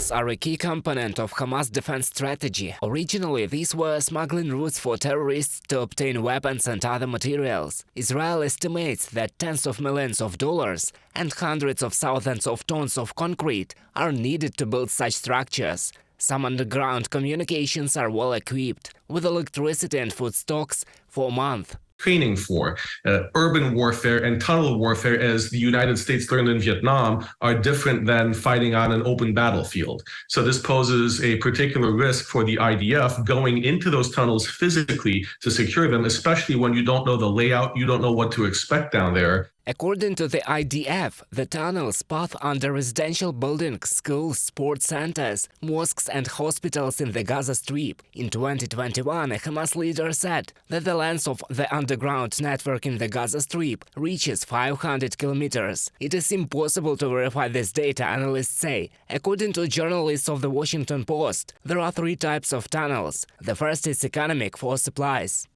tunnels are a key component of Hamas defense strategy. Originally, these were smuggling routes for terrorists to obtain weapons and other materials. Israel estimates that tens of millions of dollars and hundreds of thousands of tons of concrete are needed to build such structures. Some underground communications are well equipped, with electricity and food stocks for a month. Training for urban warfare and tunnel warfare, as the United States learned in Vietnam, are different than fighting on an open battlefield. So this poses a particular risk for the IDF going into those tunnels physically to secure them, especially when you don't know the layout, you don't know what to expect down there. According to the IDF, the tunnels pass under residential buildings, schools, sports centers, mosques and hospitals in the Gaza Strip. In 2021, a Hamas leader said that the length of the underground network in the Gaza Strip reaches 500 kilometers. It is impossible to verify this data, analysts say. According to journalists of the Washington Post, there are three types of tunnels. The first is economic, for supplies.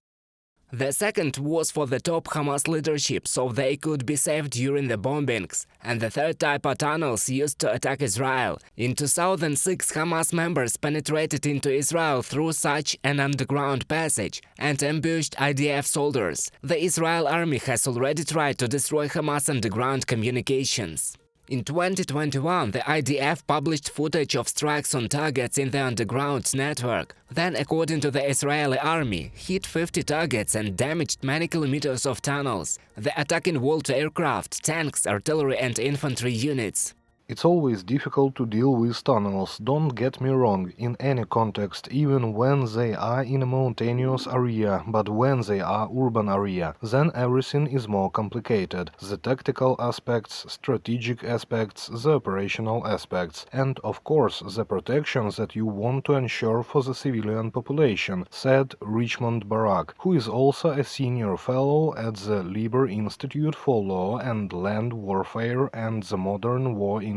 The second was for the top Hamas leadership, so they could be saved during the bombings. And the third type are tunnels used to attack Israel. In 2006, Hamas members penetrated into Israel through such an underground passage and ambushed IDF soldiers. The Israel army has already tried to destroy Hamas underground communications. In 2021, the IDF published footage of strikes on targets in the underground network. Then, according to the Israeli army, hit 50 targets and damaged many kilometers of tunnels. The attack involved aircraft, tanks, artillery and infantry units. It's always difficult to deal with tunnels, don't get me wrong, in any context, even when they are in a mountainous area, but when they are urban area, then everything is more complicated. The tactical aspects, strategic aspects, the operational aspects, and of course the protections that you want to ensure for the civilian population, said Richmond Barak, who is also a senior fellow at the Liber Institute for Law and Land Warfare and the Modern War Institute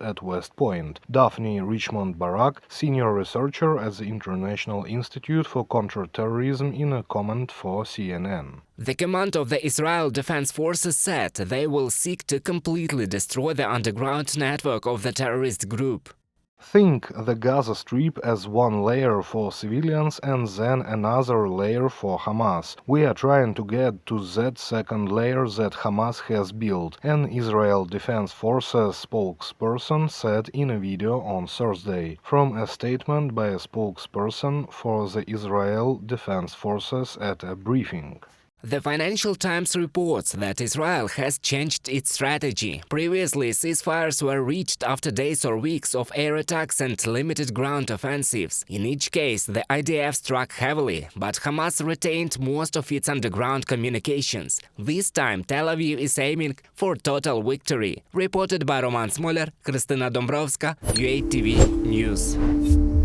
at West Point. Daphne Richmond Barak, senior researcher at the International Institute for Counterterrorism, in a comment for CNN. The command of the Israel Defense Forces said they will seek to completely destroy the underground network of the terrorist group. Think the Gaza Strip as one layer for civilians and then another layer for Hamas. We are trying to get to that second layer that Hamas has built, an Israel Defense Forces spokesperson said in a video on Thursday, from a statement by a spokesperson for the Israel Defense Forces at a briefing. The Financial Times reports that Israel has changed its strategy. Previously, ceasefires were reached after days or weeks of air attacks and limited ground offensives. In each case, the IDF struck heavily, but Hamas retained most of its underground communications. This time, Tel Aviv is aiming for total victory. Reported by Roman Smoler, Krystyna Dąbrowska, UATV News.